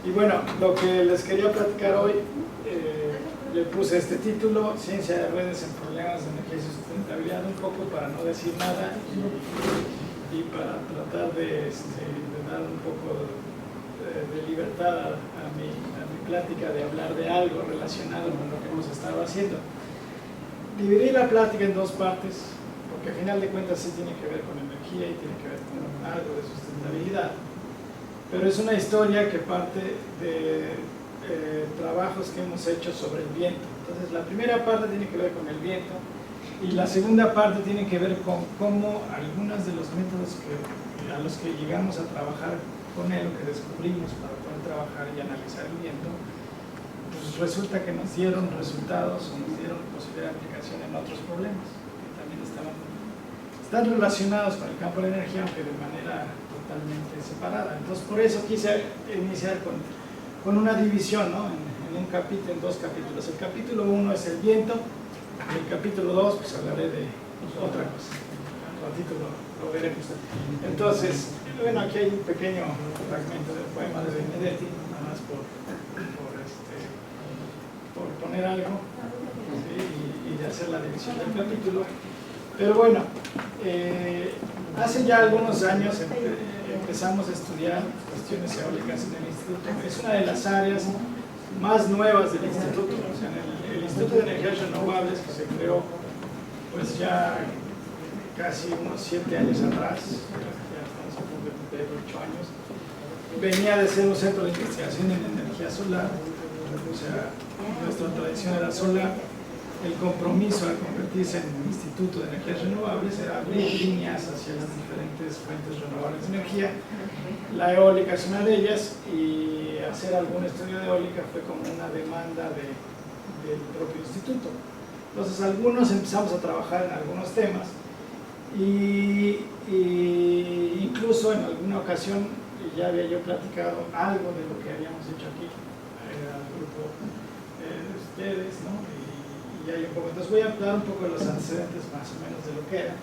Y bueno, lo que les quería platicar hoy, le puse este título, Ciencia de redes en problemas de energía y sustentabilidad, un poco para no decir nada y para tratar de dar un poco de libertad a mi plática, de hablar de algo relacionado con lo que hemos estado haciendo. Dividí la plática en dos partes, porque al final de cuentas sí tiene que ver con energía y tiene que ver con algo de sustentabilidad, pero es una historia que parte de trabajos que hemos hecho sobre el viento. Entonces la primera parte tiene que ver con el viento y la segunda parte tiene que ver con cómo algunos de los métodos a los que llegamos a trabajar con él, o que descubrimos para poder trabajar y analizar el viento, pues resulta que nos dieron resultados o nos dieron posibilidad de aplicación en otros problemas que también están relacionados con el campo de la energía, aunque de manera totalmente separada. Entonces por eso quise iniciar con una división, ¿no? en dos capítulos. El capítulo 1 es el viento, y el capítulo 2 pues hablaré de otra cosa. Un ratito lo veremos. Entonces, bueno, aquí hay un pequeño fragmento del poema de Benedetti, nada más por poner algo, ¿sí? y de hacer la división del capítulo. Pero bueno, hace ya algunos años empezamos a estudiar cuestiones eólicas en el instituto. Es una de las áreas más nuevas del instituto. O sea, el Instituto de Energías Renovables, que se creó pues ya casi unos 7 años atrás, ya estamos a punto de cumplir 8 años, venía de ser un centro de investigación en energía solar. O sea, nuestra tradición era solar. El compromiso al convertirse en un instituto de energías renovables era abrir líneas hacia las diferentes fuentes renovables de energía. La eólica es una de ellas, y hacer algún estudio de eólica fue como una demanda del propio instituto. Entonces algunos empezamos a trabajar en algunos temas y incluso en alguna ocasión ya había yo platicado algo de lo que habíamos hecho aquí al grupo de ustedes, ¿no? Y hay un poco. Entonces voy a dar un poco de los antecedentes más o menos de lo que era.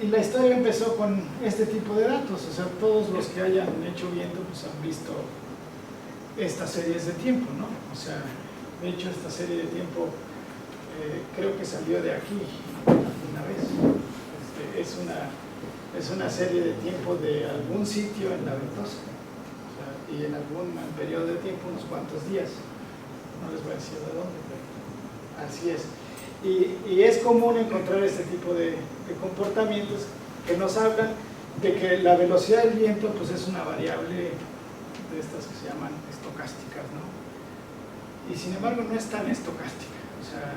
Y la historia empezó con este tipo de datos. O sea, todos los que hayan hecho viento pues han visto estas series de tiempo, ¿no? O sea, de hecho esta serie de tiempo creo que salió de aquí una vez. Es una serie de tiempo de algún sitio en la Ventosa, o sea, y en algún periodo de tiempo, unos cuantos días. No les voy a decir de dónde, pero así es. Y es común encontrar este tipo de comportamientos que nos hablan de que la velocidad del viento pues es una variable de estas que se llaman estocásticas, ¿no? Y sin embargo no es tan estocástica, o sea,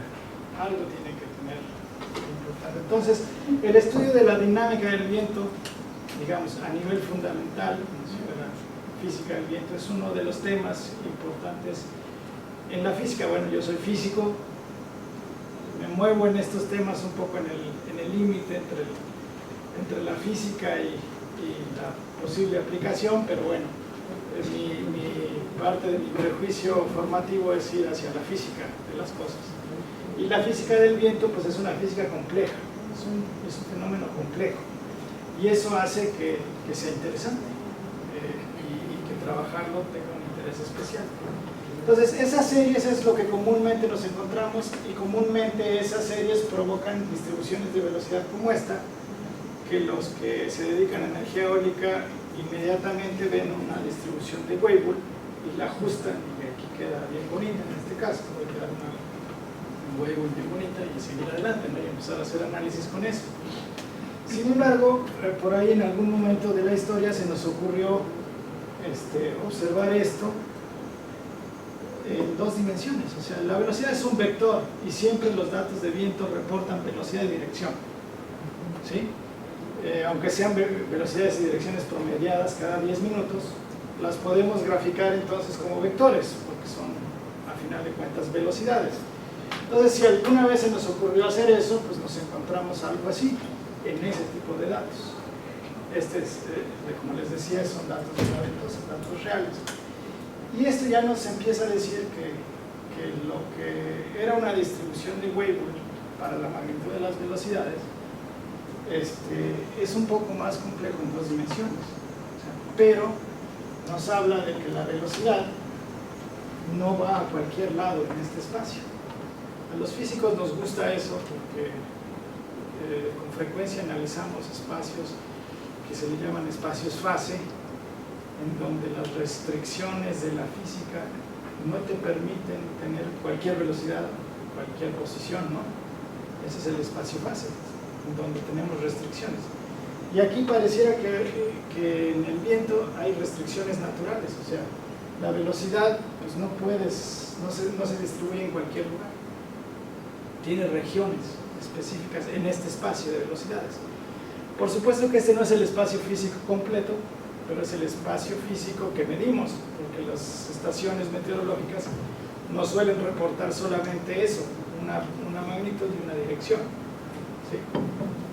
algo tiene que tener importante. Entonces, el estudio de la dinámica del viento, digamos, a nivel fundamental, de la física del viento, es uno de los temas importantes en la física. Bueno, yo soy físico, me muevo en estos temas un poco en el límite entre la física y la posible aplicación, pero bueno, parte de mi prejuicio formativo es ir hacia la física de las cosas. Y la física del viento pues es una física compleja, es un fenómeno complejo, y eso hace que sea interesante y que trabajarlo tenga un interés especial. Entonces esas series es lo que comúnmente nos encontramos, y comúnmente esas series provocan distribuciones de velocidad como esta, que los que se dedican a energía eólica inmediatamente ven una distribución de Weibull y la ajustan, y aquí queda bien bonita. En este caso puede quedar una Weibull bien bonita y seguir adelante, ¿no? Y empezar a hacer análisis con eso. Sin embargo, por ahí en algún momento de la historia se nos ocurrió observar esto en dos dimensiones. O sea, la velocidad es un vector y siempre los datos de viento reportan velocidad y dirección, ¿sí? Aunque sean velocidades y direcciones promediadas cada 10 minutos, las podemos graficar entonces como vectores, porque son a final de cuentas velocidades. Entonces, si alguna vez se nos ocurrió hacer eso, pues nos encontramos algo así en ese tipo de datos. Como les decía, son datos de la Ventosa, datos reales. Y esto ya nos empieza a decir que lo que era una distribución de Weibull para la magnitud de las velocidades es un poco más complejo en dos dimensiones. O sea, pero nos habla de que la velocidad no va a cualquier lado en este espacio. A los físicos nos gusta eso porque con frecuencia analizamos espacios que se le llaman espacios fase, en donde las restricciones de la física no te permiten tener cualquier velocidad, cualquier posición, ¿no? Ese es el espacio fase, en donde tenemos restricciones. Y aquí pareciera que en el viento hay restricciones naturales, o sea, la velocidad pues no se distribuye en cualquier lugar. Tiene regiones específicas en este espacio de velocidades. Por supuesto que este no es el espacio físico completo, pero es el espacio físico que medimos, porque las estaciones meteorológicas nos suelen reportar solamente eso, una magnitud y una dirección, ¿sí?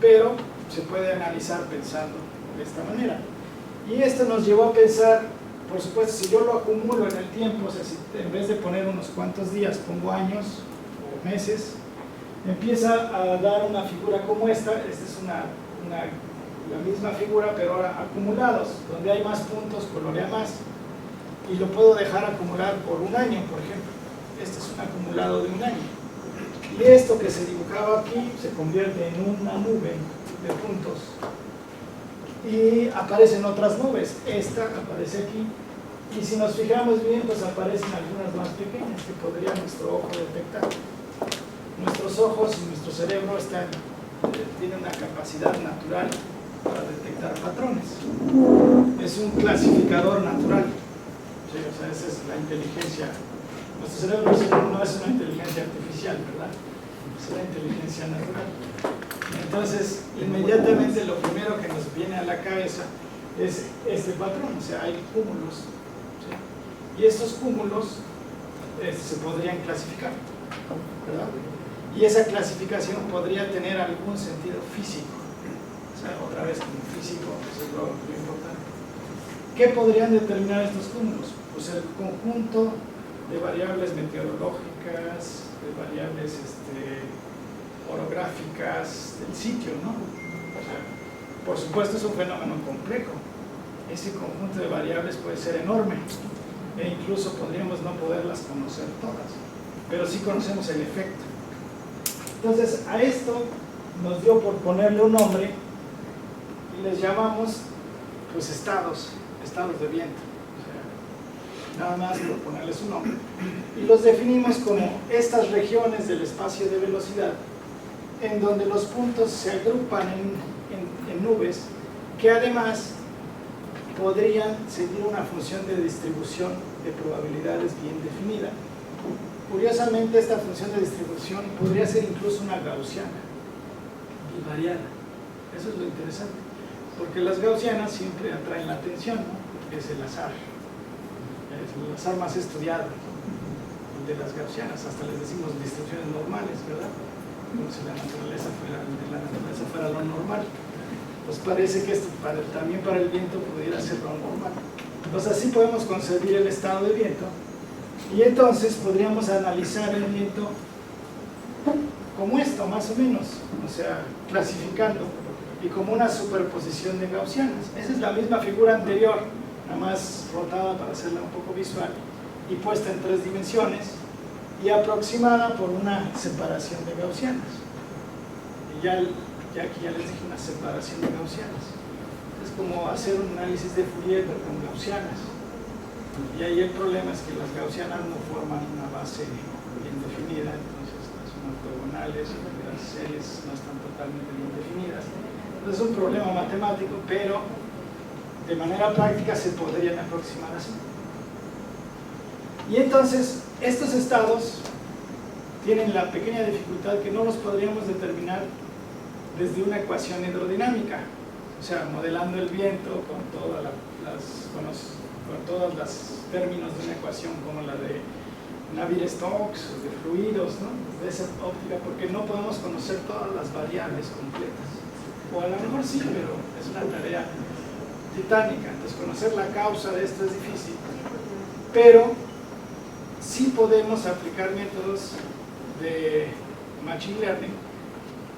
Pero se puede analizar pensando de esta manera. Y esto nos llevó a pensar, por supuesto, si yo lo acumulo en el tiempo, o sea, si en vez de poner unos cuantos días pongo años o meses, empieza a dar una figura como esta. Esta es la misma figura, pero ahora acumulados, donde hay más puntos, colorea más, y lo puedo dejar acumular por un año, por ejemplo. Este es un acumulado de un año. Y esto que se dibujaba aquí se convierte en una nube de puntos. Y aparecen otras nubes. Esta aparece aquí. Y si nos fijamos bien, pues aparecen algunas más pequeñas que podría nuestro ojo detectar. Nuestros ojos y nuestro cerebro tienen una capacidad natural para detectar patrones. Es un clasificador natural. Sí, o sea, esa es la inteligencia. Nuestro cerebro no es una inteligencia artificial, ¿verdad? Es una inteligencia natural. Entonces, inmediatamente lo primero que nos viene a la cabeza es este patrón, o sea, hay cúmulos, ¿sí? Y estos cúmulos se podrían clasificar, ¿verdad? Y esa clasificación podría tener algún sentido físico, o sea, otra vez como físico, eso es lo importante. ¿Qué podrían determinar estos cúmulos? Pues el conjunto de variables meteorológicas, de variables orográficas del sitio, ¿no? O sea, por supuesto es un fenómeno complejo. Ese conjunto de variables puede ser enorme e incluso podríamos no poderlas conocer todas, pero sí conocemos el efecto. Entonces a esto nos dio por ponerle un nombre y les llamamos pues estados de viento, o sea, nada más por ponerles un nombre, y los definimos como estas regiones del espacio de velocidad en donde los puntos se agrupan en nubes que además podrían seguir una función de distribución de probabilidades bien definida. Curiosamente, esta función de distribución podría ser incluso una gaussiana, bivariada. Eso es lo interesante, porque las gaussianas siempre atraen la atención, ¿no? Porque es el azar más estudiado, el de las gaussianas. Hasta les decimos distribuciones normales, ¿verdad? Como si la naturaleza fuera lo normal. Pues parece que esto también para el viento pudiera ser lo normal. Entonces así podemos concebir el estado de viento, y entonces podríamos analizar el viento como esto, más o menos, o sea, clasificando, y como una superposición de gaussianas. Esa es la misma figura anterior, nada más rotada para hacerla un poco visual, y puesta en 3 dimensiones, y aproximada por una separación de gaussianas. Y ya aquí ya les dije una separación de gaussianas. Es como hacer un análisis de Fourier con gaussianas. Y ahí el problema es que las gaussianas no forman una base bien definida, entonces son ortogonales y las series no están totalmente bien definidas. Entonces es un problema matemático, pero de manera práctica se podrían aproximar así. Y entonces estos estados tienen la pequeña dificultad que no los podríamos determinar desde una ecuación hidrodinámica, o sea, modelando el viento con todos los términos de una ecuación como la de Navier-Stokes, de fluidos, ¿no? De esa óptica, porque no podemos conocer todas las variables completas, o a lo mejor sí, pero es una tarea titánica. Entonces conocer la causa de esto es difícil, pero sí podemos aplicar métodos de machine learning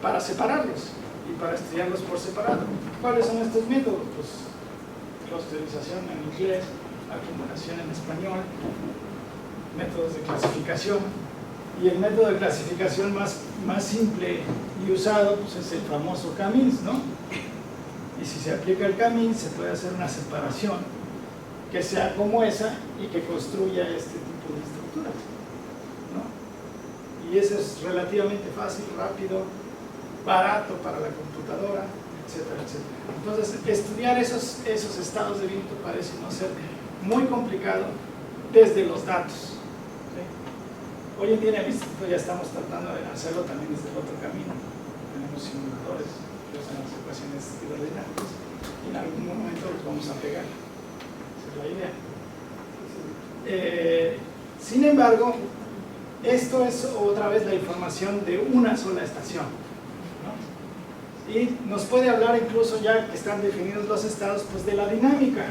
para separarlos y para estudiarlos por separado. ¿Cuáles son estos métodos? Pues clusterización en inglés, acumulación en español, métodos de clasificación. Y el método de clasificación más simple y usado pues es el famoso Camins, ¿no? Y si se aplica el Camins, se puede hacer una separación que sea como esa y que construya este tipo de estructuras, ¿no? Y eso es relativamente fácil, rápido, barato para la computadora, etcétera, etcétera. Entonces, estudiar esos estados de viento parece no ser muy complicado desde los datos. Hoy en día en el instituto ya estamos tratando de hacerlo también desde el otro camino. Tenemos simuladores que usan las ecuaciones hidrodinámicas y en algún momento los vamos a pegar. Esa es la idea. Sin embargo, esto es otra vez la información de una sola estación, ¿no? Y nos puede hablar incluso, ya que están definidos los estados, pues de la dinámica,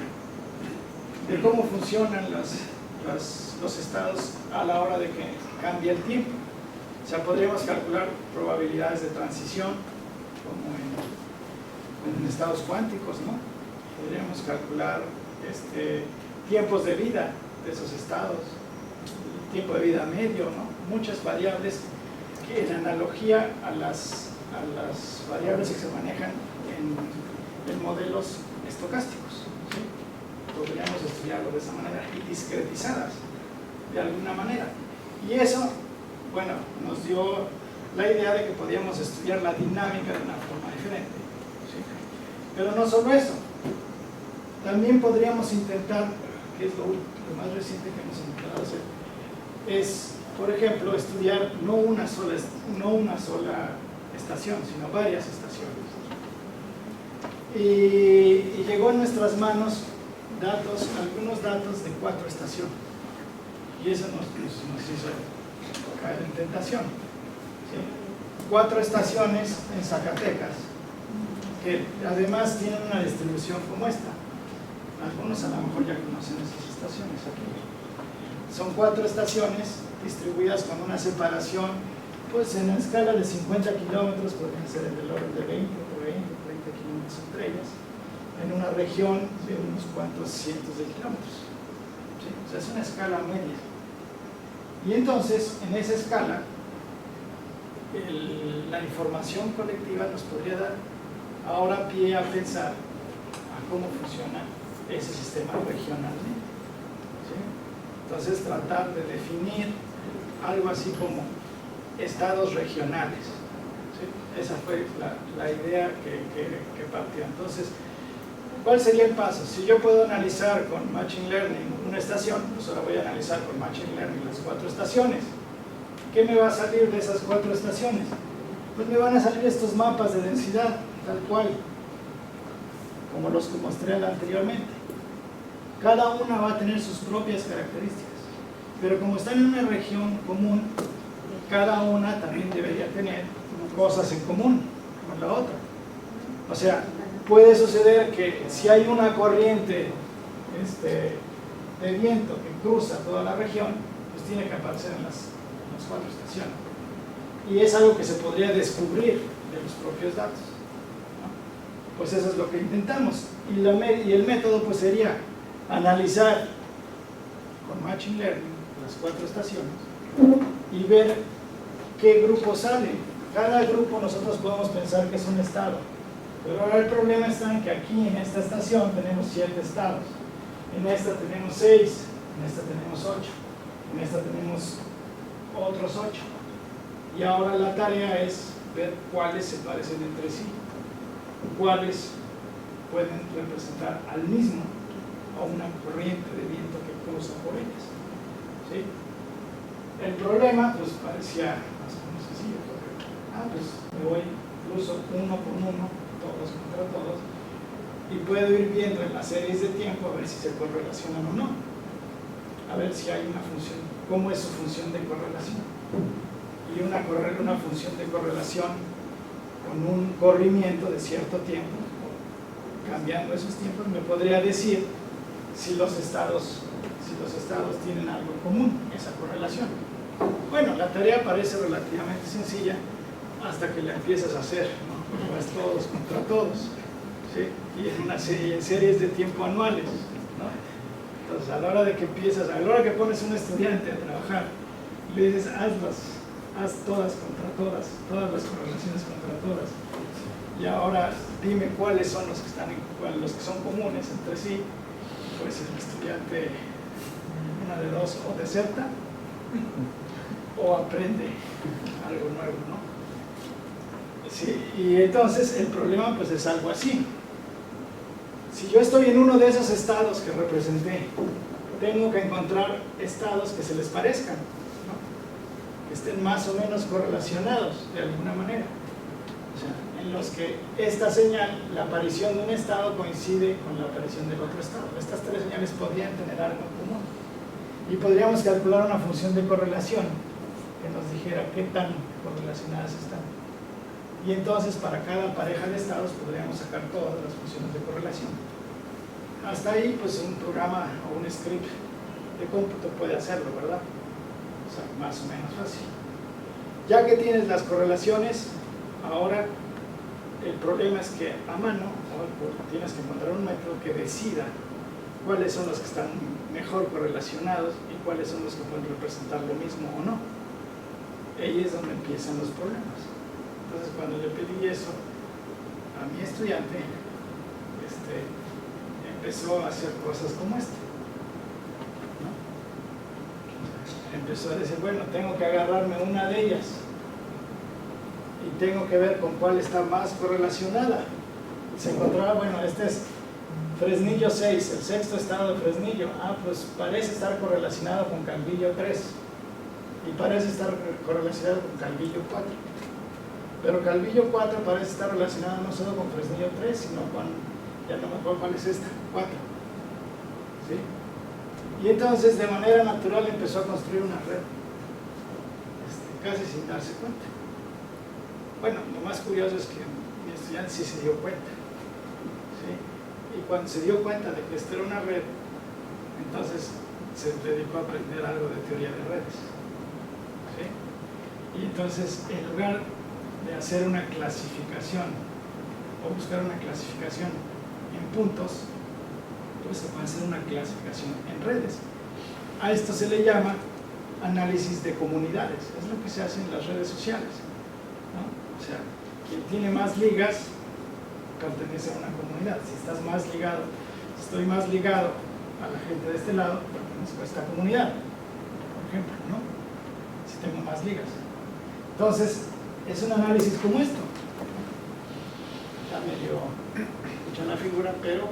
de cómo funcionan los estados a la hora de que cambia el tiempo. O sea, podríamos calcular probabilidades de transición, como en estados cuánticos, ¿no? Podríamos calcular tiempos de vida de esos estados, tiempo de vida medio, ¿no? Muchas variables que en analogía a las variables que se manejan en modelos estocásticos, ¿sí? Podríamos estudiarlo de esa manera y discretizadas de alguna manera. Y eso, bueno, nos dio la idea de que podíamos estudiar la dinámica de una forma diferente, ¿sí? Pero no solo eso, también podríamos intentar, que es lo más reciente que hemos intentado hacer, es, por ejemplo, estudiar no una sola estación, sino varias estaciones. Y llegó en nuestras manos algunos datos de 4 estaciones. Y eso nos hizo caer en tentación, ¿sí? 4 estaciones en Zacatecas, que además tienen una distribución como esta. Algunos a lo mejor ya conocen esas estaciones aquí. Son 4 estaciones distribuidas con una separación, pues en una escala de 50 kilómetros, podrían ser del orden de 20 o 30 kilómetros entre ellas, en una región de unos cuantos cientos de kilómetros. ¿Sí? O sea, es una escala media. Y entonces, en esa escala, la información colectiva nos podría dar ahora pie a pensar a cómo funciona ese sistema regional. ¿Sí? Entonces, tratar de definir algo así como estados regionales. ¿Sí? Esa fue la idea que partió. Entonces, ¿cuál sería el paso? Si yo puedo analizar con Machine Learning una estación, pues ahora voy a analizar con Machine Learning las 4 estaciones. ¿Qué me va a salir de esas 4 estaciones? Pues me van a salir estos mapas de densidad, tal cual, como los que mostré anteriormente. Cada una va a tener sus propias características, pero como están en una región común, cada una también debería tener cosas en común con la otra. O sea, puede suceder que si hay una corriente de viento que cruza toda la región, pues tiene que aparecer en las 4 estaciones. Y es algo que se podría descubrir de los propios datos, ¿no? Pues eso es lo que intentamos. Y el método pues sería analizar con Machine Learning las 4 estaciones y ver qué grupos salen. Cada grupo nosotros podemos pensar que es un estado. Pero ahora el problema está en que aquí en esta estación tenemos 7 estados, en esta tenemos 6, en esta tenemos 8, en esta tenemos otros 8. Y ahora la tarea es ver cuáles se parecen entre sí, cuáles pueden representar al mismo o una corriente de viento que cruza por ellas. ¿Sí? El problema pues parecía más o menos sencillo, porque pues me voy, cruzo uno por uno, todos contra todos, y puedo ir viendo en las series de tiempo a ver si se correlacionan o no, a ver si hay una función, cómo es su función de correlación. Y una función de correlación con un corrimiento de cierto tiempo, cambiando esos tiempos, me podría decir si los estados tienen algo en común, esa correlación. Bueno, la tarea parece relativamente sencilla hasta que la empiezas a hacer, ¿no? Porque vas todos contra todos, ¿sí? Y en series de tiempo anuales, ¿no? Entonces, a la hora de que empiezas, a la hora que pones a un estudiante a trabajar, le dices, haz todas contra todas las correlaciones contra todas. Y ahora dime cuáles son los que son comunes entre sí. Pues el estudiante, una de dos, o deserta o aprende algo nuevo, ¿no? Sí, y entonces el problema pues es algo así. Si yo estoy en uno de esos estados que representé, tengo que encontrar estados que se les parezcan, ¿no? Que estén más o menos correlacionados de alguna manera. O sea, en los que esta señal, la aparición de un estado coincide con la aparición del otro estado. Estas tres señales podrían tener algo en común. Y podríamos calcular una función de correlación que nos dijera qué tan correlacionadas están. Y entonces para cada pareja de estados podríamos sacar todas las funciones de correlación. Hasta ahí pues un programa o un script de cómputo puede hacerlo, ¿verdad? O sea, más o menos fácil. Ya que tienes las correlaciones, ahora el problema es que a mano tienes que encontrar un método que decida cuáles son los que están mejor correlacionados y cuáles son los que pueden representar lo mismo o no. Ahí es donde empiezan los problemas. Entonces, cuando le pedí eso a mi estudiante, empezó a hacer cosas como esta, ¿no? Empezó a decir, bueno, tengo que agarrarme una de ellas y tengo que ver con cuál está más correlacionada. Y se encontraba, bueno, este es Fresnillo 6, el sexto estado de Fresnillo. Ah, pues parece estar correlacionado con Calvillo 3 y parece estar correlacionado con Calvillo 4. Pero Calvillo 4 parece estar relacionado no solo con Fresnillo 3, sino con, ya no me acuerdo cuál es esta, 4. ¿Sí? Y entonces de manera natural empezó a construir una red, casi sin darse cuenta. Bueno, lo más curioso es que mi estudiante sí se dio cuenta, ¿sí? Y cuando se dio cuenta de que esto era una red, entonces se dedicó a aprender algo de teoría de redes, ¿sí? Y entonces, en lugar de hacer una clasificación o buscar una clasificación en puntos, pues se puede hacer una clasificación en redes. A esto se le llama análisis de comunidades. Es lo que se hace en las redes sociales, ¿no? O sea, quien tiene más ligas pertenece a una comunidad. Si estás más ligado, si estoy más ligado a la gente de este lado, pertenezco a esta comunidad, por ejemplo, ¿no? Si tengo más ligas. Entonces, es un análisis como esto. Ya medio hecha la figura, pero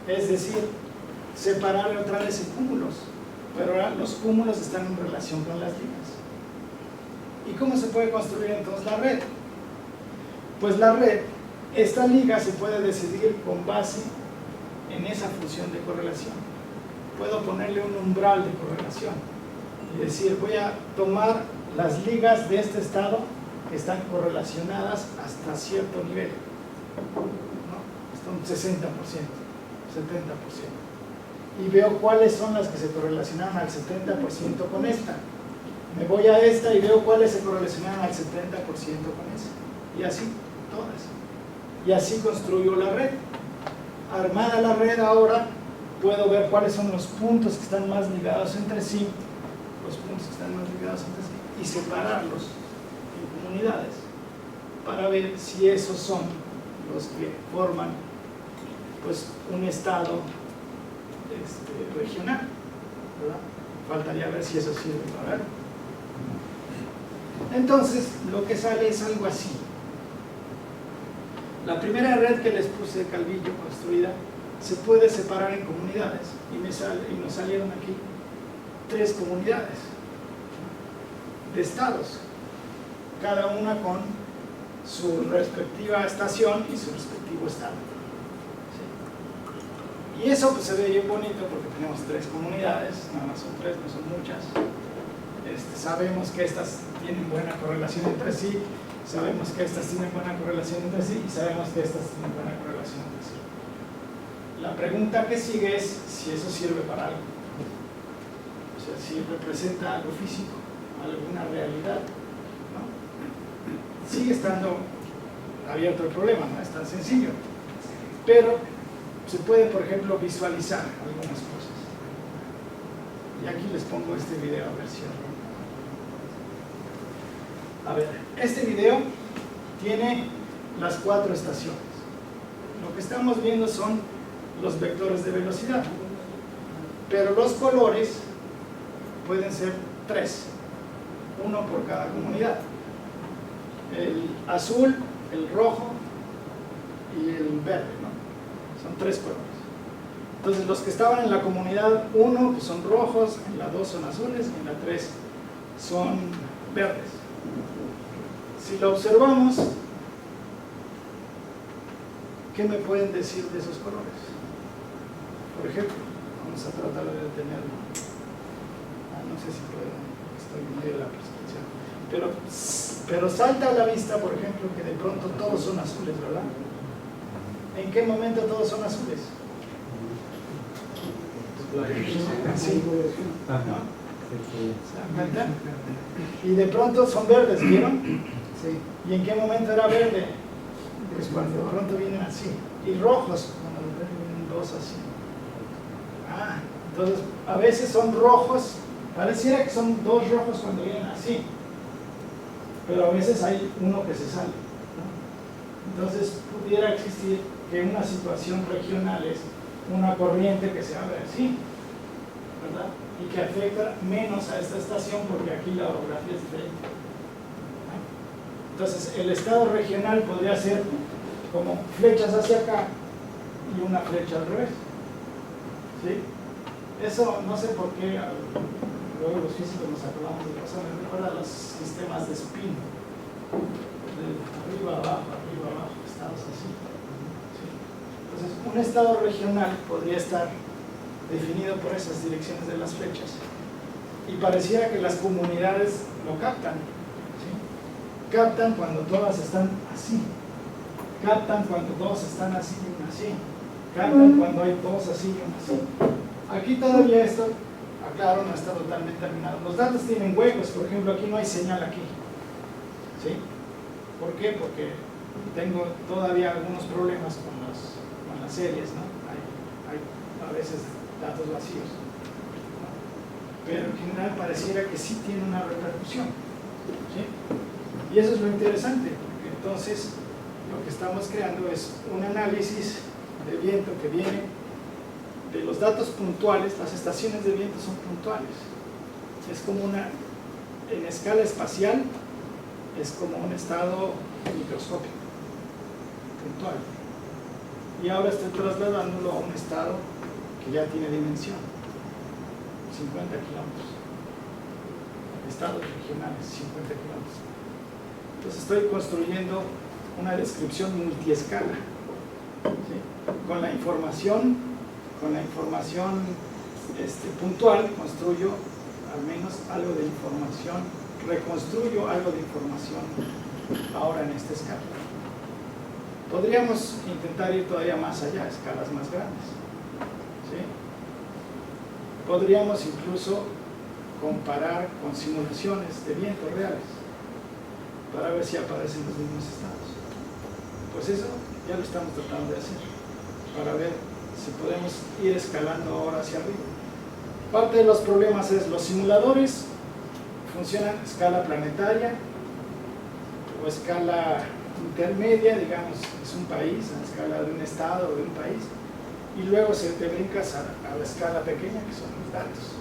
es decir, separar otra vez en cúmulos. Pero ahora los cúmulos están en relación con las ligas. ¿Y cómo se puede construir entonces la red? Pues la red, esta liga se puede decidir con base en esa función de correlación. Puedo ponerle un umbral de correlación y decir, voy a tomar las ligas de este estado que están correlacionadas hasta cierto nivel, ¿no? Hasta un 60%, 70%. Y veo cuáles son las que se correlacionaron al 70% con esta. Me voy a esta y veo cuáles se correlacionaron al 70% con esa. Y así, todas. Y así construyo la red. Armada la red ahora, puedo ver cuáles son los puntos que están más ligados entre sí, los puntos que están más ligados entre sí, y separarlos en comunidades para ver si esos son los que forman pues un estado regional, ¿verdad? Faltaría ver si eso sirve para ver. Entonces lo que sale es algo así. La primera red que les puse de Calvillo construida se puede separar en comunidades y nos salieron aquí 3 comunidades de estados, cada una con su respectiva estación y su respectivo estado. ¿Sí? Y eso pues se ve bien bonito porque tenemos 3 comunidades, nada más son 3, no son muchas. Sabemos que estas tienen buena correlación entre sí, sabemos que estas tienen buena correlación entre sí y sabemos que estas tienen buena correlación entre sí. La pregunta que sigue es si eso sirve para algo. O sea, si representa algo físico, alguna realidad, ¿no? Sigue estando abierto el problema, no es tan sencillo. Pero se puede, por ejemplo, visualizar algunas cosas. Y aquí les pongo este video a ver si... A ver, este video tiene las 4 estaciones. Lo que estamos viendo son los vectores de velocidad. Pero los colores pueden ser 3, uno por cada comunidad. El azul, el rojo y el verde, ¿no? Son 3 colores. Entonces los que estaban en la comunidad 1, que son rojos, en la 2 son azules y en la 3 son verdes. Si lo observamos, ¿qué me pueden decir de esos colores? Por ejemplo, vamos a tratar de detenerlo. No sé si puedo, estoy en medio de la presentación. Pero salta a la vista, por ejemplo, que de pronto todos son azules, ¿verdad? ¿En qué momento todos son azules? Sí. ¿No? ¿Se dan cuenta? Y de pronto son verdes, ¿vieron? Sí. ¿Y en qué momento era verde? Pues cuando de pronto vienen así. Y rojos, cuando de pronto vienen 2 así. Entonces a veces son rojos, pareciera que son 2 rojos cuando vienen así, pero a veces hay uno que se sale, ¿no? Entonces pudiera existir que una situación regional es una corriente que se abre así, ¿verdad? Y que afecta menos a esta estación porque aquí la orografía es diferente, ¿no? Entonces el estado regional podría ser como flechas hacia acá y una flecha al revés, ¿sí? Eso no sé por qué, luego los físicos nos acordamos de eso, me recuerda a los sistemas de spin, de arriba abajo, estados así, ¿sí? Entonces un estado regional podría estar definido por esas direcciones de las flechas y pareciera que las comunidades lo captan, ¿sí? Captan cuando todas están así, captan cuando todos están así y una así, captan cuando hay 2 así y una así. Aquí todavía esto, aclaro, no está totalmente terminado. Los datos tienen huecos, por ejemplo, aquí no hay señal aquí, ¿sí? ¿Por qué? Porque tengo todavía algunos problemas con las series, ¿no? Hay a veces datos vacíos, ¿no? Pero en general pareciera que sí tiene una repercusión, ¿sí? Y eso es lo interesante, porque entonces lo que estamos creando es un análisis de viento que viene de los datos puntuales. Las estaciones de viento son puntuales, es como en escala espacial, es como un estado microscópico, puntual. Y ahora estoy trasladándolo a un estado que ya tiene dimensión, 50 kilómetros, estados regionales, 50 kilómetros. Entonces estoy construyendo una descripción multiescala, ¿sí? Con la información puntual construyo al menos algo de información, reconstruyo algo de información ahora en esta escala. Podríamos intentar ir todavía más allá, escalas más grandes, ¿sí? Podríamos incluso comparar con simulaciones de viento reales para ver si aparecen los mismos estados. Pues eso ya lo estamos tratando de hacer, para ver si podemos ir escalando ahora hacia arriba. Parte de los problemas es los simuladores funcionan a escala planetaria o escala intermedia, digamos, es un país, a escala de un estado o de un país, y luego te brincas a la escala pequeña, que son los datos,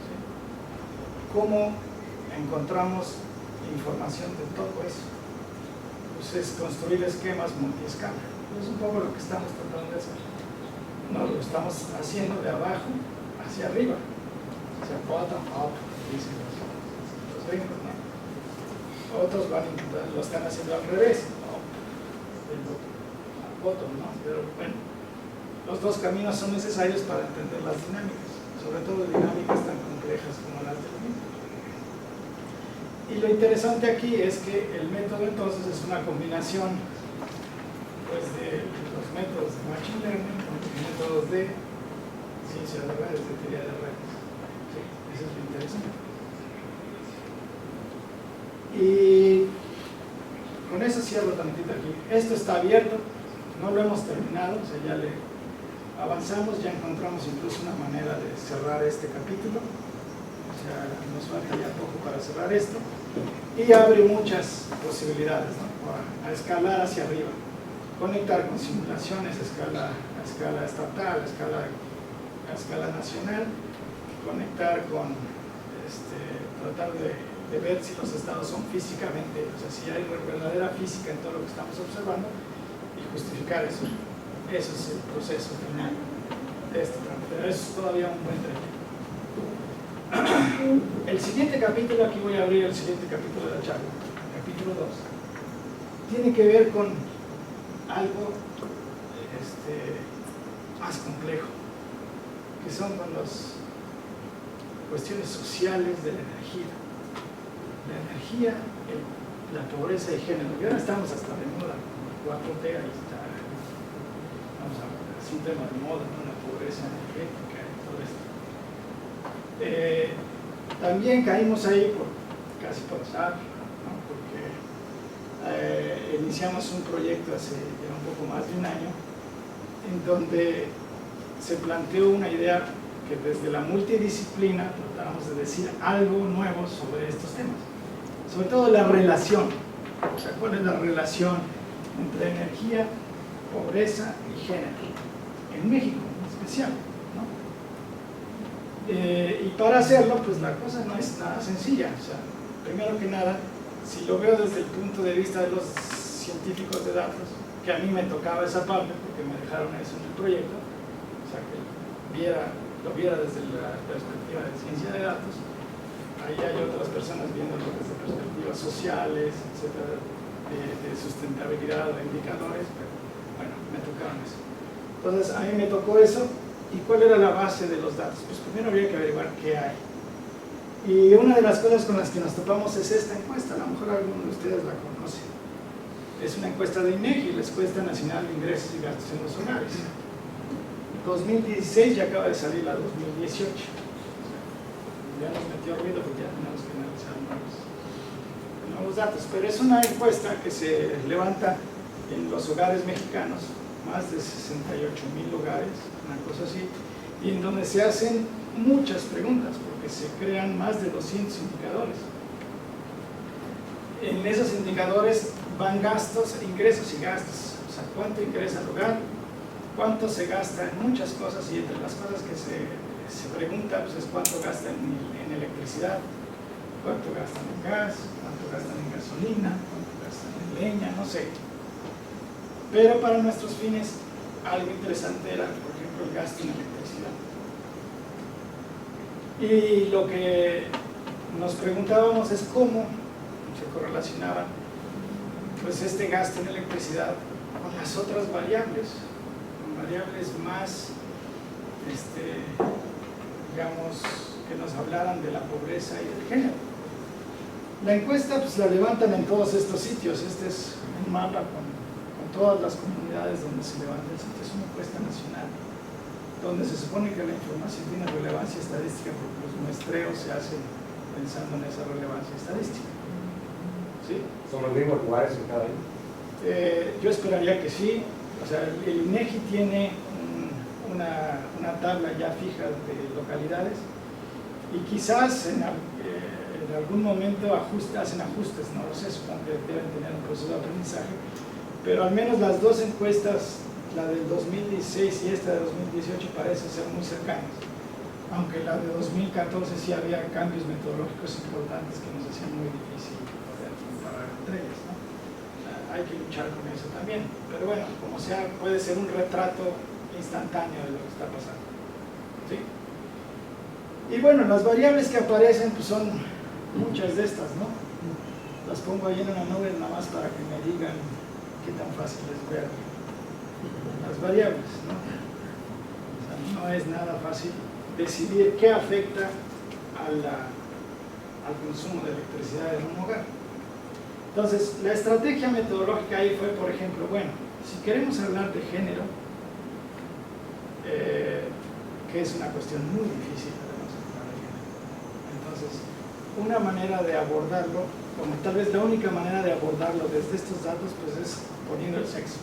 ¿sí? ¿Cómo encontramos información de todo eso? Pues es construir esquemas multiescala. Es un poco lo que estamos tratando de hacer. No lo estamos haciendo de abajo hacia arriba, hacia bottom up, dicen los gringos, ¿no? Otros lo están haciendo al revés, ¿no? Bottom, ¿no? Pero bueno, los dos caminos son necesarios para entender las dinámicas, sobre todo dinámicas tan complejas como las del viento. Y lo interesante aquí es que el método entonces es una combinación, pues, de los métodos de Machine Learning con los métodos de ciencia de redes, de teoría de redes. Sí, eso es lo interesante. Y con eso cierro tantito aquí. Esto está abierto, no lo hemos terminado, o sea, ya le avanzamos, ya encontramos incluso una manera de cerrar este capítulo, o sea, nos falta ya poco para cerrar esto, y abre muchas posibilidades, ¿no? A escalar hacia arriba, conectar con simulaciones a escala estatal, a escala nacional, conectar con, tratar de ver si los estados son físicamente, o sea, si hay verdadera física en todo lo que estamos observando, y justificar eso. Ese es el proceso final de este transfer. Eso es todavía un buen trecho. El siguiente capítulo, aquí voy a abrir el siguiente capítulo de la charla, capítulo 2, tiene que ver con algo más complejo, que son con las cuestiones sociales de la energía. La energía, la pobreza y género. Y ahora estamos hasta de moda, 4T, ahí está. Vamos a ver, es un tema de moda, ¿no? La pobreza energética y todo esto. También caímos ahí casi por azar, ¿no? Porque iniciamos un proyecto hace ya un poco más de un año, en donde se planteó una idea que desde la multidisciplina tratamos de decir algo nuevo sobre estos temas, sobre todo la relación, o sea, cuál es la relación entre energía, pobreza y género, en México en especial, ¿no? Y para hacerlo, pues la cosa no es nada sencilla, o sea, primero que nada, si lo veo desde el punto de vista de los científicos de datos, que a mí me tocaba esa parte, porque me dejaron eso en el proyecto, o sea, que lo viera desde la perspectiva de ciencia de datos, ahí hay otras personas viéndolo desde perspectivas sociales, etcétera, de sustentabilidad, de indicadores, pero bueno, me tocaron eso. Entonces, a mí me tocó eso. ¿Y cuál era la base de los datos? Pues primero habría que averiguar qué hay. Y una de las cosas con las que nos topamos es esta encuesta, a lo mejor alguno de ustedes la conoce. Es una encuesta de INEGI, la Encuesta Nacional de Ingresos y Gastos en los Hogares. 2016 ya acaba de salir la 2018. Ya nos metió ruido porque ya tenemos que analizar nuevos datos. Pero es una encuesta que se levanta en los hogares mexicanos, más de 68,000 hogares, una cosa así, y en donde se hacen muchas preguntas, porque se crean más de 200 indicadores. En esos indicadores van gastos, ingresos y gastos, o sea, cuánto ingresa el hogar, cuánto se gasta en muchas cosas, y entre las cosas que se pregunta pues, es cuánto gastan en electricidad, cuánto gastan en gas, cuánto gastan en gasolina, cuánto gastan en leña, no sé. Pero para nuestros fines, algo interesante era, por ejemplo, el gasto en electricidad. Y lo que nos preguntábamos es cómo se correlacionaba pues, este gasto en electricidad con las otras variables, con variables más, digamos, que nos hablaran de la pobreza y del género. La encuesta pues, la levantan en todos estos sitios. Este es un mapa con todas las comunidades donde se levanta el sitio. Es una encuesta nacional, donde se supone que la información tiene relevancia estadística, porque los muestreos se hacen pensando en esa relevancia estadística. ¿Sí? ¿Son los mismos lugares en cada año? Yo esperaría que sí. O sea, el INEGI tiene una tabla ya fija de localidades, y quizás en algún momento hacen ajustes, no lo sé, supongo que deben tener un proceso de aprendizaje, pero al menos las dos encuestas, la del 2016 y esta de 2018, parecen ser muy cercanas, aunque la de 2014 sí había cambios metodológicos importantes que nos hacían muy difícil poder comparar entre ellas, ¿no? Hay que luchar con eso también, pero bueno, como sea, puede ser un retrato instantáneo de lo que está pasando, ¿sí? Y bueno, las variables que aparecen pues son muchas de estas, ¿no? Las pongo ahí en una nube nada más para que me digan qué tan fácil es ver las variables, ¿no? O sea, no es nada fácil decidir qué afecta al consumo de electricidad en un hogar. Entonces, la estrategia metodológica ahí fue, por ejemplo, bueno, si queremos hablar de género, que es una cuestión muy difícil, entonces, una manera de abordarlo, como tal vez la única manera de abordarlo desde estos datos, pues es poniendo el sexo,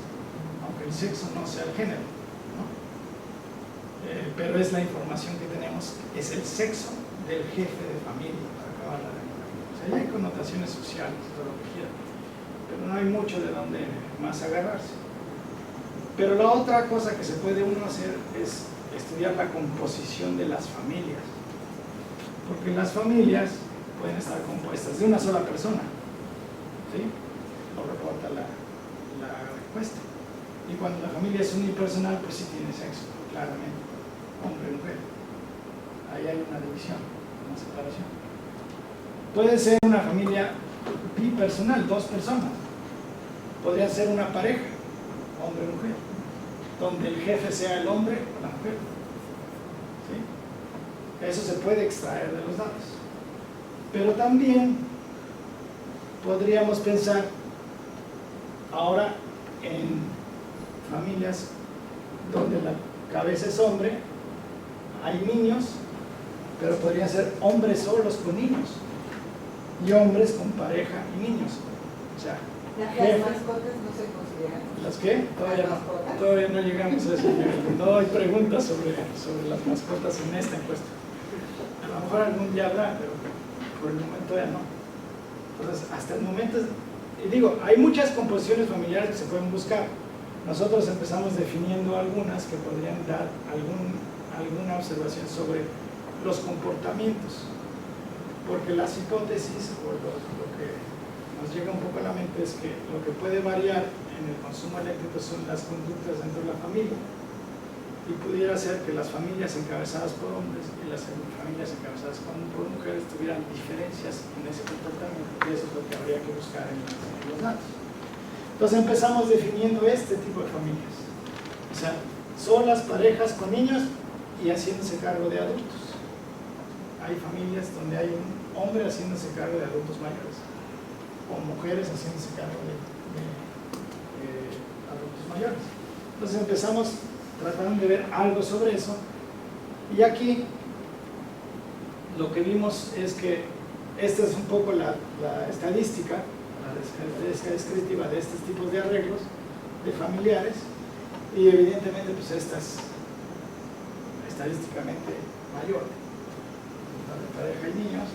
aunque el sexo no sea el género, ¿no? pero es la información que tenemos, es el sexo del jefe de familia, para acabar la demografía. O sea, ya hay connotaciones sociales, todo lo que quieran, pero no hay mucho de donde más agarrarse. Pero la otra cosa que se puede uno hacer es estudiar la composición de las familias, porque las familias pueden estar compuestas de una sola persona, ¿sí? Lo reporta la encuesta. Y cuando la familia es unipersonal, pues sí tiene sexo, claramente, hombre y mujer. Ahí hay una división, una separación. Puede ser una familia bipersonal, dos personas. Podría ser una pareja, hombre y mujer, donde el jefe sea el hombre o la mujer. ¿Sí? Eso se puede extraer de los datos. Pero también podríamos pensar ahora en familias donde la cabeza es hombre, hay niños, pero podrían ser hombres solos con niños y hombres con pareja y niños. O sea, las mascotas no se consideran. ¿Las qué? Todavía no llegamos a ese nivel. No hay preguntas sobre las mascotas en esta encuesta. A lo mejor algún día habrá, pero por el momento ya no. Entonces, hasta el momento, y digo, hay muchas composiciones familiares que se pueden buscar. Nosotros empezamos definiendo algunas que podrían dar alguna observación sobre los comportamientos, porque las hipótesis, o lo que nos llega un poco a la mente, es que lo que puede variar en el consumo eléctrico son las conductas dentro de la familia, y pudiera ser que las familias encabezadas por hombres y las familias encabezadas por mujeres tuvieran diferencias en ese comportamiento, y eso es lo que habría que buscar en los datos. Entonces empezamos definiendo este tipo de familias, o sea, solas, parejas con niños y haciéndose cargo de adultos. Hay familias donde hay un hombre haciéndose cargo de adultos mayores, o mujeres haciéndose cargo de adultos mayores. Entonces empezamos tratando de ver algo sobre eso, y aquí lo que vimos es que esta es un poco la estadística, la característica descriptiva de estos tipos de arreglos de familiares, y evidentemente pues esta es estadísticamente mayor, la de pareja y niños,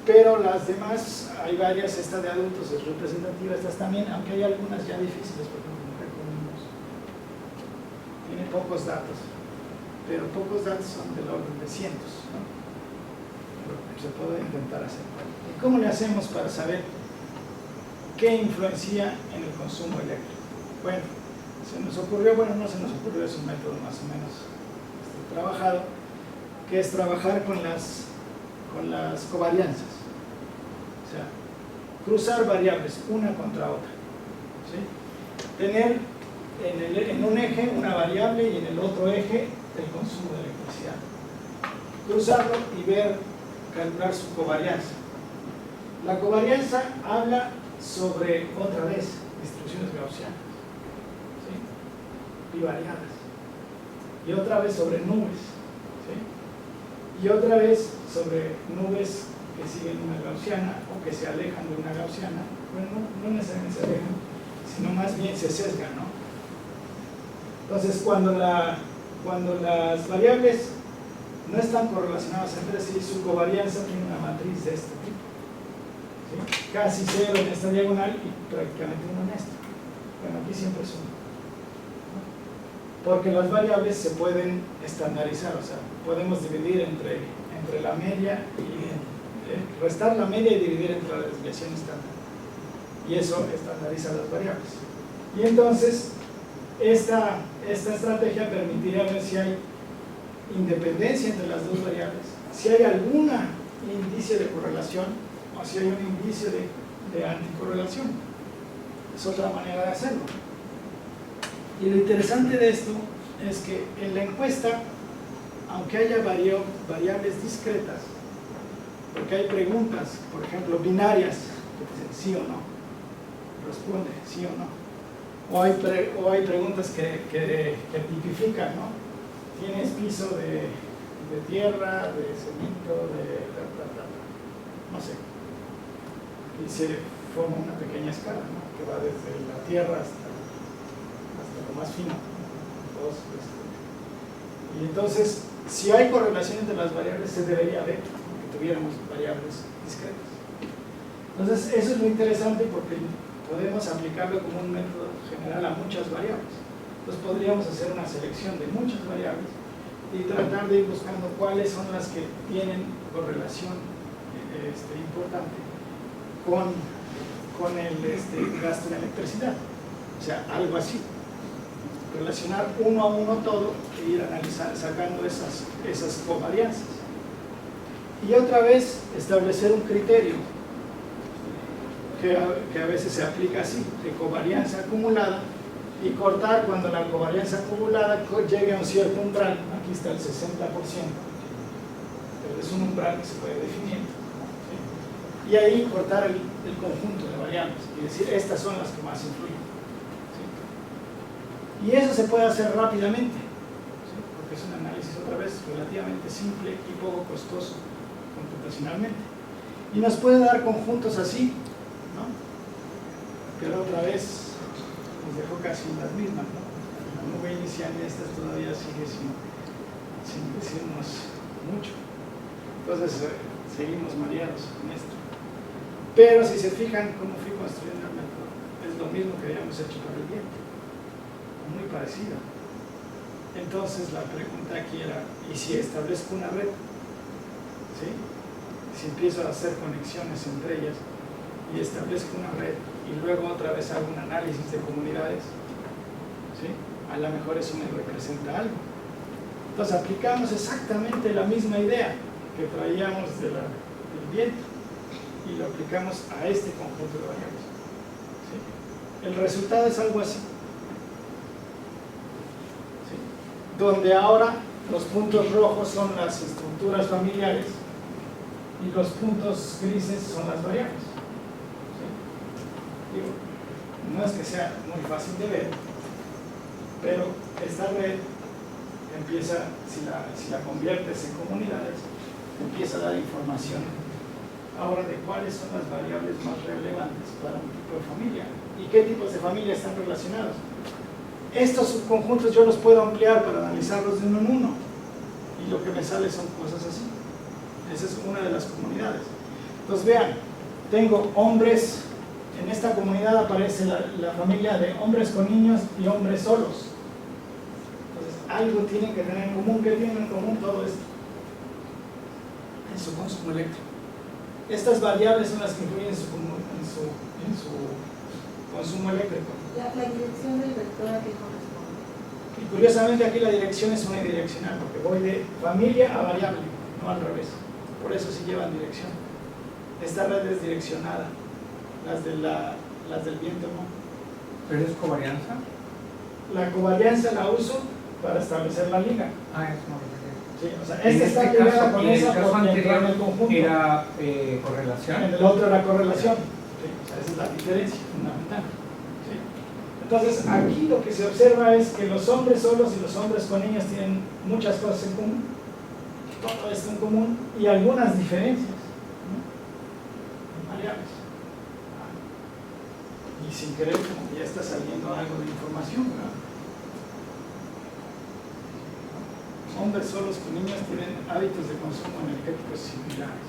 pero las demás, hay varias, esta de adultos es representativa, estas también, aunque hay algunas ya difíciles, por ejemplo, mujer con niños. Tiene pocos datos, pero pocos datos son del orden de cientos, ¿no? Pero se puede intentar hacer. ¿Y cómo le hacemos para saber qué influencia en el consumo eléctrico? Bueno, se nos ocurrió, no se nos ocurrió, es un método más o menos trabajado, que es trabajar con las covarianzas, o sea, cruzar variables una contra otra, ¿sí? Tener en un eje una variable y en el otro eje el consumo de electricidad, cruzarlo y calcular su covarianza. La covarianza habla sobre, otra vez, distribuciones gaussianas, ¿sí? Bivariadas, y otra vez sobre nubes, ¿sí? Y otra vez sobre nubes que siguen una gaussiana o que se alejan de una gaussiana. Bueno, no necesariamente se alejan, sino más bien se sesgan, ¿no? Entonces, cuando las variables no están correlacionadas entre sí, su covarianza tiene una matriz de este tipo, ¿sí? Casi cero en esta diagonal y prácticamente uno en esta. Bueno, aquí siempre es uno, ¿no? Porque las variables se pueden estandarizar, o sea, podemos dividir entre la media y restar la media y dividir entre la desviación estándar, y eso estandariza las variables. Y entonces esta estrategia permitiría ver si hay independencia entre las dos variables, si hay algún indicio de correlación o si hay un indicio de anticorrelación. Es otra manera de hacerlo. Y lo interesante de esto es que en la encuesta, aunque haya variables discretas, porque hay preguntas, por ejemplo, binarias, que dicen sí o no, responde sí o no, o hay preguntas que tipifican, ¿no? Tienes piso de tierra, de cemento, no sé, y se forma una pequeña escala, ¿no? Que va desde la tierra hasta lo más fino, Y entonces, si hay correlación entre las variables, se debería ver que tuviéramos variables discretas. Entonces, eso es lo interesante porque podemos aplicarlo como un método general a muchas variables. Entonces, podríamos hacer una selección de muchas variables y tratar de ir buscando cuáles son las que tienen correlación importante con el gasto de electricidad. O sea, algo así. Relacionar uno a uno todo e ir sacando esas covarianzas. Y otra vez establecer un criterio que a veces se aplica así, de covarianza acumulada, y cortar cuando la covarianza acumulada llegue a un cierto umbral. Aquí está el 60%, pero es un umbral que se puede definir, ¿sí? Y ahí cortar el conjunto de variables y decir estas son las que más influyen, ¿sí? Y eso se puede hacer rápidamente, ¿sí? Porque es un análisis otra vez relativamente simple y poco costoso computacionalmente, y nos puede dar conjuntos así, ¿no? Pero otra vez nos dejó casi las mismas, ¿no? La nube inicial de estas todavía sigue sin decirnos mucho. Entonces seguimos mareados con esto. Pero si se fijan cómo fui construyendo el método, es lo mismo que habíamos hecho para el viento, muy parecido. Entonces la pregunta aquí era, ¿y si establezco una red? ¿Sí? Si empiezo a hacer conexiones entre ellas y establezco una red y luego otra vez hago un análisis de comunidades, ¿sí? A lo mejor eso me representa algo. Entonces aplicamos exactamente la misma idea que traíamos del viento y lo aplicamos a este conjunto de variables, ¿sí? El resultado es algo así, ¿sí? Donde ahora los puntos rojos son las estructuras familiares y los puntos grises son las variables. Digo, no es que sea muy fácil de ver, pero esta red empieza, si la conviertes en comunidades, empieza a dar información ahora de cuáles son las variables más relevantes para un tipo de familia y qué tipos de familia están relacionados. Estos subconjuntos yo los puedo ampliar para analizarlos de uno en uno y lo que me sale son cosas así. Esa es una de las comunidades. Entonces vean, tengo hombres. En esta comunidad aparece la familia de hombres con niños y hombres solos. Entonces, algo tienen que tener en común. ¿Qué tienen en común todo esto? En su consumo eléctrico. Estas variables son las que influyen en su consumo eléctrico. La dirección del vector a qué corresponde. Y curiosamente aquí la dirección es unidireccional, porque voy de familia a variable, no al revés. Por eso sí llevan dirección. Esta red es direccionada. Las del viento no. ¿Pero es covarianza? La covarianza la uso para establecer la liga. Eso no lo Sí, o sea, esta está ligada con esa porque entra en el conjunto. Era correlación. En el otro era correlación. Sí, o sea, esa es la diferencia fundamental. Sí. Entonces, aquí lo que se observa es que los hombres solos y los hombres con niños tienen muchas cosas en común, todo esto en común y algunas diferencias, ¿no? Variables. Y sin querer, como ya está saliendo algo de información, ¿verdad? Hombres solos con niños tienen hábitos de consumo energético similares.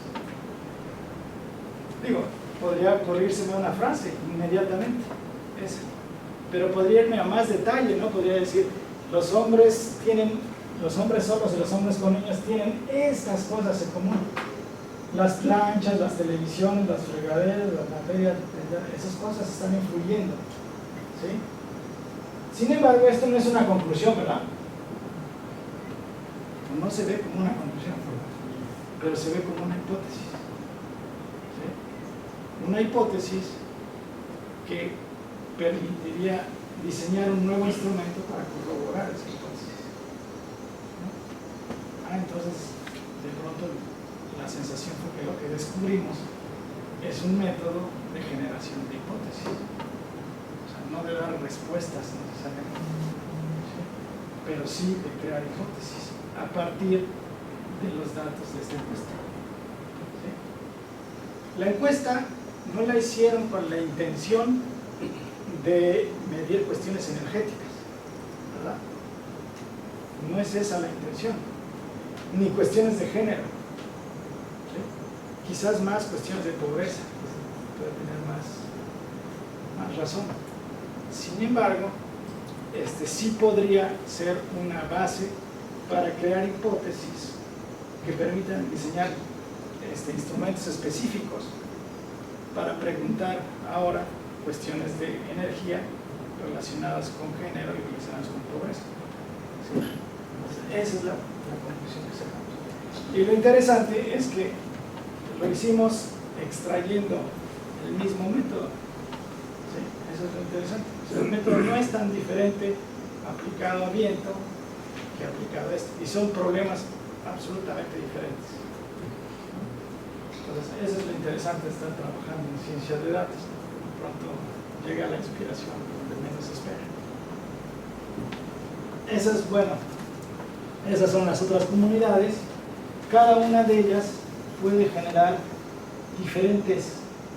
Digo, podría ocurrírseme una frase inmediatamente, esa. Pero podría irme a más detalle, ¿no? Podría decir, los hombres solos y los hombres con niños tienen estas cosas en común. Las planchas, las televisiones, las fregaderas, las materias, esas cosas están influyendo, ¿sí? Sin embargo, esto no es una conclusión, ¿verdad? No se ve como una conclusión, pero se ve como una hipótesis, ¿sí? Una hipótesis que permitiría diseñar un nuevo instrumento para corroborar esa hipótesis, ¿no? Entonces, de pronto la sensación fue que lo que descubrimos es un método de generación de hipótesis, o sea, no de dar respuestas necesariamente, ¿sí? Pero sí de crear hipótesis a partir de los datos de esta encuesta, ¿sí? La encuesta no la hicieron con la intención de medir cuestiones energéticas, ¿verdad? No es esa la intención, ni cuestiones de género, ¿sí? Quizás más cuestiones de pobreza, puede tener más razón. Sin embargo, sí podría ser una base para crear hipótesis que permitan diseñar instrumentos específicos para preguntar ahora cuestiones de energía relacionadas con género y relacionadas con pobreza. ¿Sí? Esa es la conclusión que sacamos. Y lo interesante es que lo hicimos extrayendo el mismo método. ¿Sí? Eso es lo interesante. O sea, el método no es tan diferente aplicado a viento que aplicado a esto. Y son problemas absolutamente diferentes. Entonces, eso es lo interesante de estar trabajando en ciencias de datos. Pronto llega la inspiración donde menos se espera. Esas son las otras comunidades. Cada una de ellas puede generar diferentes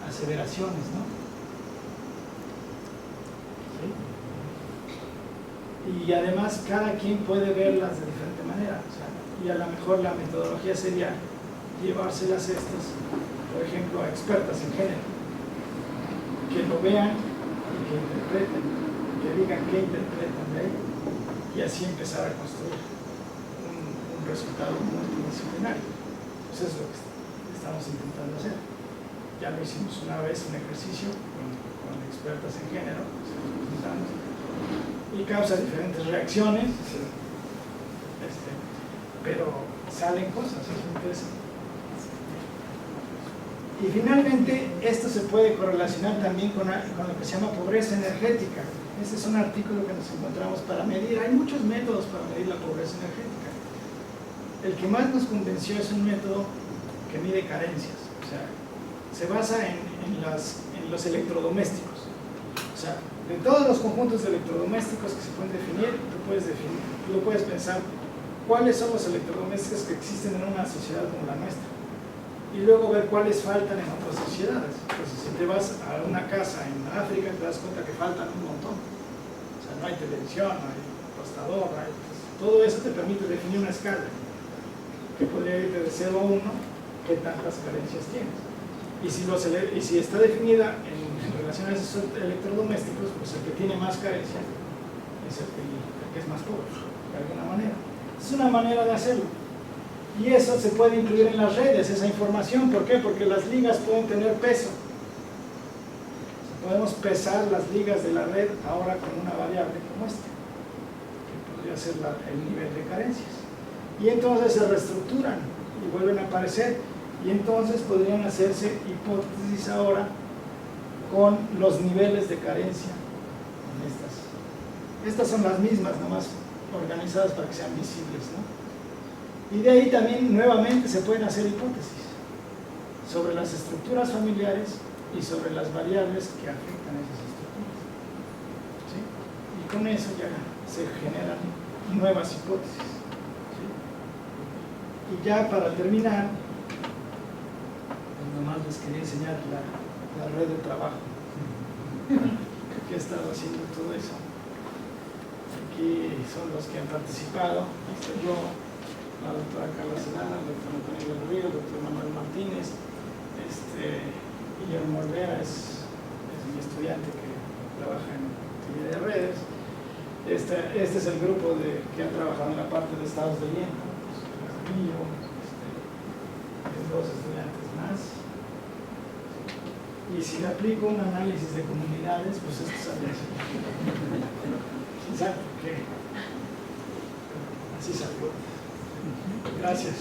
aseveraciones, ¿no? ¿Sí? Y además cada quien puede verlas de diferente manera. O sea, y a lo mejor la metodología sería llevárselas estas, por ejemplo, a expertas en género, que lo vean y que interpreten, que digan qué interpretan de ahí, y así empezar a construir un resultado multidisciplinario. Pues eso es lo que estamos intentando hacer. Ya lo hicimos una vez, un ejercicio con expertas en género, y causa diferentes reacciones, pero salen cosas, eso es interesante. Y finalmente, esto se puede correlacionar también con lo que se llama pobreza energética. Este es un artículo que nos encontramos para medir. Hay muchos métodos para medir la pobreza energética. El que más nos convenció es un método que mide carencias. O sea, se basa en los electrodomésticos. O sea, de todos los conjuntos de electrodomésticos que se pueden definir, tú puedes pensar cuáles son los electrodomésticos que existen en una sociedad como la nuestra. Y luego ver cuáles faltan en otras sociedades. Entonces, si te vas a una casa en África, te das cuenta que faltan un montón. O sea, no hay televisión, no hay tostador, todo eso te permite definir una escala que podría ir de 0 a 1, qué tantas carencias tienes. Y si está definida en relación a esos electrodomésticos, pues el que tiene más carencias es el que es más pobre, de alguna manera. Es una manera de hacerlo. Y eso se puede incluir en las redes, esa información. ¿Por qué? Porque las ligas pueden tener peso. Podemos pesar las ligas de la red ahora con una variable como esta, que podría ser el nivel de carencias. Y entonces se reestructuran y vuelven a aparecer. Y entonces podrían hacerse hipótesis ahora con los niveles de carencia en estas. Estas son las mismas, nomás organizadas para que sean visibles, ¿no? Y de ahí también nuevamente se pueden hacer hipótesis sobre las estructuras familiares y sobre las variables que afectan a esas estructuras. ¿Sí? Y con eso ya se generan nuevas hipótesis. ¿Sí? Y ya para terminar, pues nomás les quería enseñar la red de trabajo que he estado haciendo todo eso. Aquí son los que han participado. Ahí estoy yo, la doctora Carla Sedana, el doctor Antonio del Río, el doctor Manuel Martínez, Guillermo Olvera es mi estudiante que trabaja en teoría de redes. Este es el grupo que ha trabajado en la parte de estados de viento, dos estudiantes más. Y si le aplico un análisis de comunidades, pues esto sale así. ¿Quién sabe por qué? Así salió. Gracias.